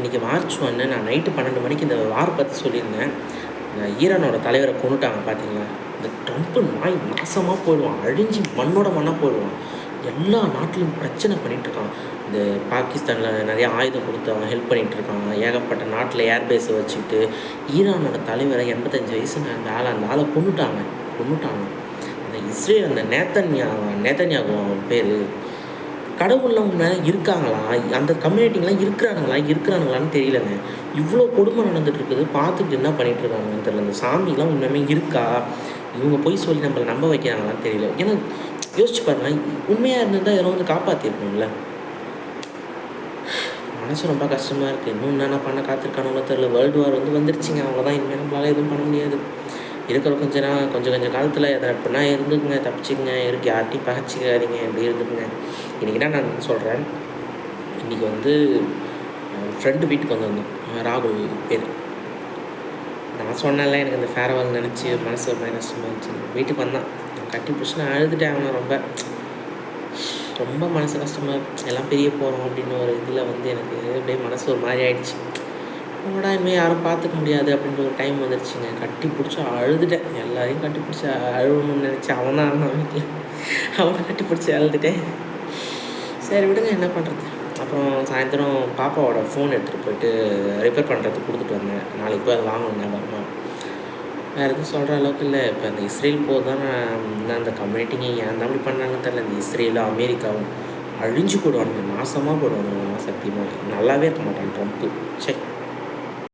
இன்றைக்கி மார்ச் 1 நான் நைட்டு 12 மணிக்கு இந்த வார் பற்றி சொல்லியிருந்தேன். ஈரானோட தலைவரை கொன்னுட்டாங்க பார்த்தீங்களா? இந்த ட்ரம்ப்பு நாய் நாசமாக போயிடுவான், அழிஞ்சு மண்ணோட மண்ணாக போயிடுவான். எல்லா நாட்டிலும் பிரச்சனை பண்ணிகிட்ருக்கான். இந்த பாகிஸ்தானில் நிறையா ஆயுதம் கொடுத்து அவன் ஹெல்ப் பண்ணிகிட்ருக்கான். ஏகப்பட்ட நாட்டில் ஏர்பேஸை வச்சுக்கிட்டு ஈரானோட தலைவரை 85 வயசுங்க அந்த ஆளை கொன்னுட்டாங்க. அந்த இஸ்ரேல் அந்த நேத்தன்யாகு அவன் பேர், கடவுள்லாம் மேலே இருக்காங்களா, அந்த கம்யூனிட்டிங்கெலாம் இருக்கிறானுங்களான்னு தெரியலங்க. இவ்வளோ கொடுமை நடந்துகிட்ருக்குது, பார்த்துட்டு என்ன பண்ணிகிட்ருக்காங்கன்னு தெரியல. அந்த சாமிலாம் உண்மையுமே இருக்கா, இவங்க போய் சொல்லி நம்மளை நம்ப வைக்கிறாங்களான்னு தெரியல. ஏன்னா யோசிச்சு பாருங்கள், உண்மையாக இருந்திருந்தால் யாரும் வந்து காப்பாற்றிருக்கணும்ல. மனசு ரொம்ப கஷ்டமாக இருக்குது. இன்னும் என்னென்ன பண்ண காத்திருக்கானுங்களோ தெரியல. வேர்ல்டு வார் வந்துருச்சுங்க, அவ்வளோதான். இனிமேல் நம்மளால் எதுவும் பண்ண முடியாது. இருக்கிற கொஞ்சம் காலத்தில் எதை எப்படின்னா இருந்துக்குங்க, தப்பிச்சுக்குங்க, யார்ட்டையும் பகச்சிக்காதீங்க, இப்படி இருந்துக்குங்க. இன்றைக்கி தான் நான் சொல்கிறேன், இன்றைக்கி ஃப்ரெண்டு வீட்டுக்கு வந்திருந்தோம், ராகுல் பேர். நான் சொன்னேன்ல, எனக்கு இந்த ஃபேர்வெல் நினச்சி மனசு ஒரு மாதிரி கஷ்டமாக இருந்துச்சு. வீட்டுக்கு வந்தான், கட்டி பிடிச்சி நான் அழுதுட்டேன். அவனை ரொம்ப மனசு கஷ்டமாக எல்லாம் பெரிய போகிறோம் அப்படின்னு ஒரு இதில் எனக்கு அப்படியே மனசு ஒரு மாதிரி ஆகிடுச்சு. உங்களோட இனிமேல் யாரும் பார்த்துக்க முடியாது அப்படின்ற ஒரு டைம் வந்துடுச்சுங்க. கட்டி பிடிச்சி அழுதுட்டேன். எல்லாரையும் கட்டி பிடிச்சி அழுகணும்னு நினச்சேன். அவன் தான் இருந்தான் வீட்டில், அவனை கட்டி பிடிச்சி அழுதுட்டேன். சரி விடுங்க, என்ன பண்ணுறது. அப்புறம் சாயந்தரம் பாப்பாவோட ஃபோன் எடுத்துகிட்டு போயிட்டு ரிப்பேர் பண்ணுறதுக்கு கொடுத்துட்டு வந்தேன். நாளைக்கு போய் அதை வாங்கணும் ஞாபகமாக. வேறு எதுவும் சொல்கிற அளவுக்கு இல்லை. இப்போ அந்த இஸ்ரேல் போது தான் நான் அந்த கம்யூனிட்டிங்க ஏன் தான் அப்படி பண்ணாங்கன்னு தெரியல. இந்த இஸ்ரேலும் அமெரிக்காவும் அழிஞ்சு போடுவானுங்க, நாசமாக போடுவானுங்க. சத்தியமாக நல்லாவே இருக்க மாட்டான் ட்ரம்ப்பு. சரி.